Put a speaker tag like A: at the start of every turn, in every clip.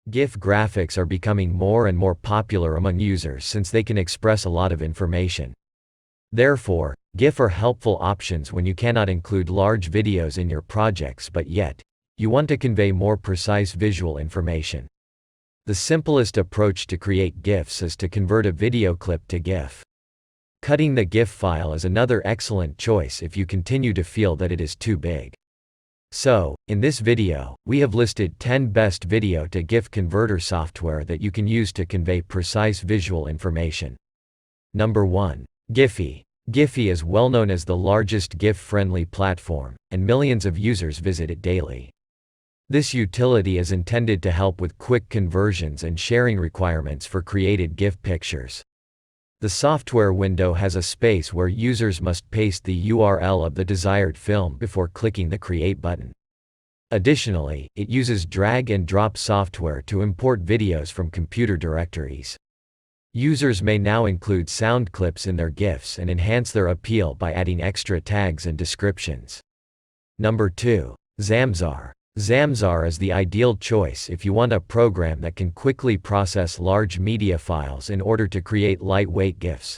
A: GIF graphics are becoming more and more popular among users since they can express a lot of information. Therefore, GIF are helpful options when you cannot include large videos in your projects but yet, you want to convey more precise visual information. The simplest approach to create GIFs is to convert a video clip to GIF. Cutting the GIF file is another excellent choice if you continue to feel that it is too big. So, in this video, we have listed 10 best video to GIF converter software that you can use to convey precise visual information. Number 1. Giphy. Giphy is well known as the largest GIF-friendly platform, and millions of users visit it daily. This utility is intended to help with quick conversions and sharing requirements for created GIF pictures. The software window has a space where users must paste the URL of the desired film before clicking the Create button. Additionally, it uses drag-and-drop software to import videos from computer directories. Users may now include sound clips in their GIFs and enhance their appeal by adding extra tags and descriptions. Number 2. Zamzar. Zamzar is the ideal choice if you want a program that can quickly process large media files in order to create lightweight GIFs.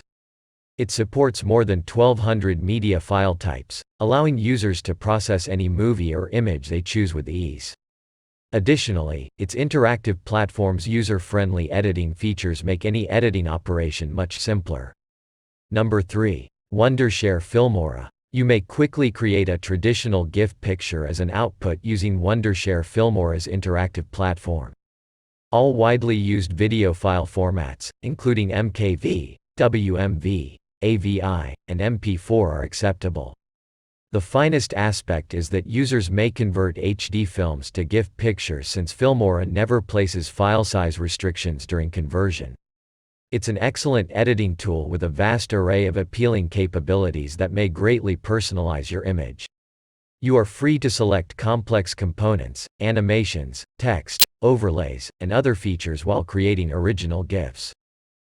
A: It supports more than 1,200 media file types, allowing users to process any movie or image they choose with ease. Additionally, its interactive platform's user-friendly editing features make any editing operation much simpler. Number 3. Wondershare Filmora. You may quickly create a traditional GIF picture as an output using Wondershare Filmora's interactive platform. All widely used video file formats, including MKV, WMV, AVI, and MP4 are acceptable. The finest aspect is that users may convert HD films to GIF pictures since Filmora never places file size restrictions during conversion. It's an excellent editing tool with a vast array of appealing capabilities that may greatly personalize your image. You are free to select complex components, animations, text, overlays, and other features while creating original GIFs.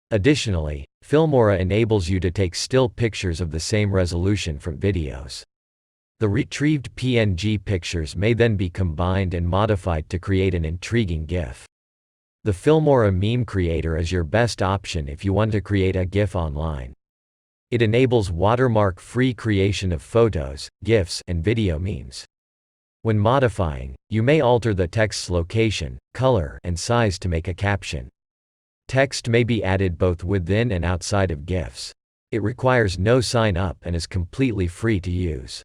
A: Additionally, Filmora enables you to take still pictures of the same resolution from videos. The retrieved PNG pictures may then be combined and modified to create an intriguing GIF. The Filmora Meme Creator is your best option if you want to create a GIF online. It enables watermark-free creation of photos, GIFs, and video memes. When modifying, you may alter the text's location, color, and size to make a caption. Text may be added both within and outside of GIFs. It requires no sign-up and is completely free to use.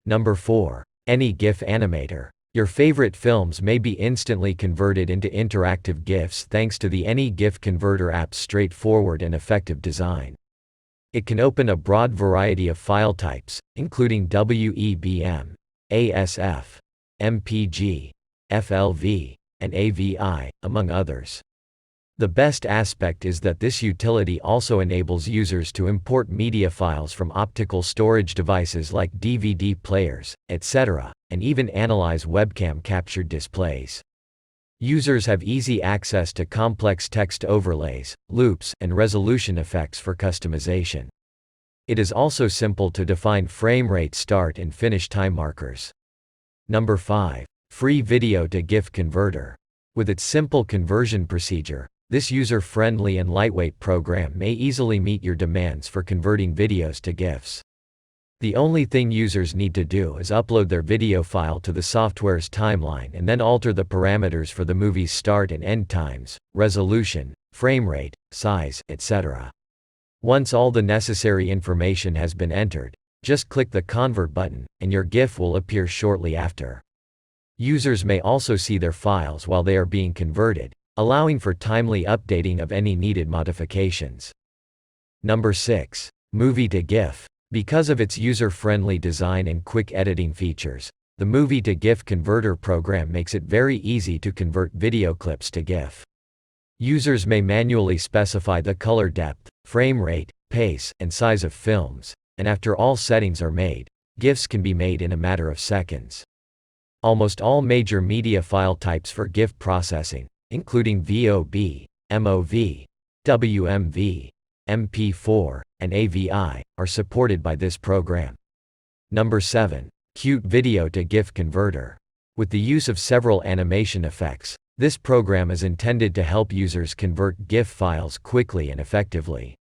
A: Number 4. Any GIF Animator. Your favorite films may be instantly converted into interactive GIFs thanks to the Any GIF Converter app's straightforward and effective design. It can open a broad variety of file types, including WEBM, ASF, MPG, FLV, and AVI, among others. The best aspect is that this utility also enables users to import media files from optical storage devices like DVD players, etc., and even analyze webcam-captured displays. Users have easy access to complex text overlays, loops, and resolution effects for customization. It is also simple to define frame rate start and finish time markers. Number 5. Free Video to GIF Converter. With its simple conversion procedure, this user-friendly and lightweight program may easily meet your demands for converting videos to GIFs. The only thing users need to do is upload their video file to the software's timeline and then alter the parameters for the movie's start and end times, resolution, frame rate, size, etc. Once all the necessary information has been entered, just click the Convert button, and your GIF will appear shortly after. Users may also see their files while they are being converted, allowing for timely updating of any needed modifications. Number 6. Movie to GIF. Because of its user-friendly design and quick editing features, the Movie to GIF Converter program makes it very easy to convert video clips to GIF. Users may manually specify the color depth, frame rate, pace, and size of films, and after all settings are made, GIFs can be made in a matter of seconds. Almost all major media file types for GIF processing, including VOB, MOV, WMV, MP4, and AVI, are supported by this program. Number 7. Cute Video to GIF Converter. With the use of several animation effects, This program is intended to help users convert GIF files quickly and effectively.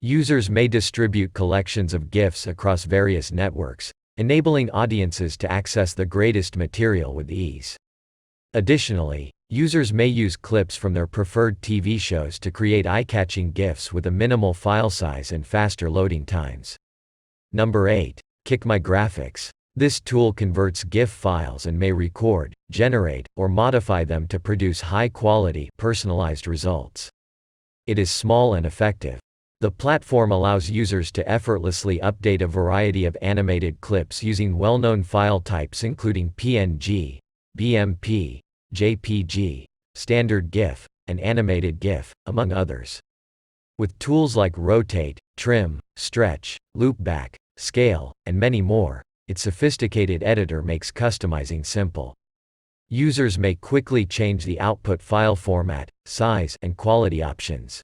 A: Users may distribute collections of GIFs across various networks, enabling audiences to access the greatest material with ease. Additionally, users may use clips from their preferred TV shows to create eye-catching GIFs with a minimal file size and faster loading times. Number 8. Kick My Graphics. This tool converts GIF files and may record, generate, or modify them to produce high-quality, personalized results. It is small and effective. The platform allows users to effortlessly update a variety of animated clips using well-known file types including PNG, BMP, JPG, standard GIF, and animated GIF, among others. With tools like rotate, trim, stretch, loopback, scale, and many more, its sophisticated editor makes customizing simple. Users may quickly change the output file format, size, and quality options.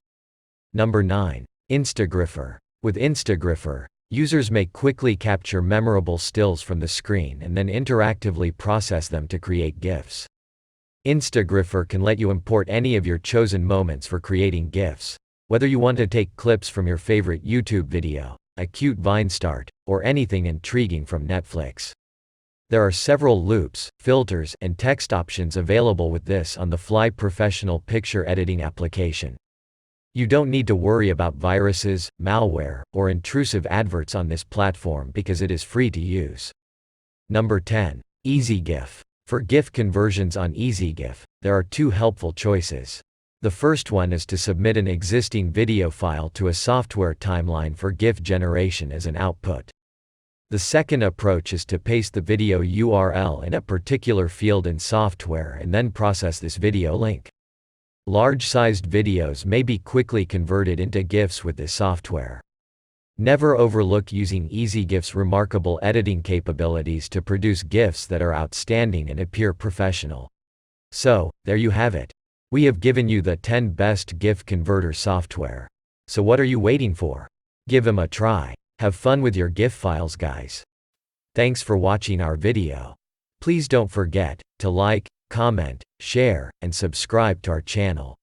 A: Number 9. Instagriffer. With Instagriffer, users may quickly capture memorable stills from the screen and then interactively process them to create GIFs. Instagriffer can let you import any of your chosen moments for creating GIFs. Whether you want to take clips from your favorite YouTube video, a cute Vine start, or anything intriguing from Netflix. There are several loops, filters, and text options available with this on-the-fly professional picture editing application. You don't need to worry about viruses, malware, or intrusive adverts on this platform because it is free to use. Number 10. EasyGIF. For GIF conversions on EasyGIF, there are two helpful choices. The first one is to submit an existing video file to a software timeline for GIF generation as an output. The second approach is to paste the video URL in a particular field in software and then process this video link. Large-sized videos may be quickly converted into GIFs with this software. Never overlook using EasyGIF's remarkable editing capabilities to produce GIFs that are outstanding and appear professional. So, there you have it. We have given you the 10 best GIF converter software. So what are you waiting for? Give them a try. Have fun with your GIF files, guys. Thanks for watching our video. Please don't forget to like, comment, share, and subscribe to our channel.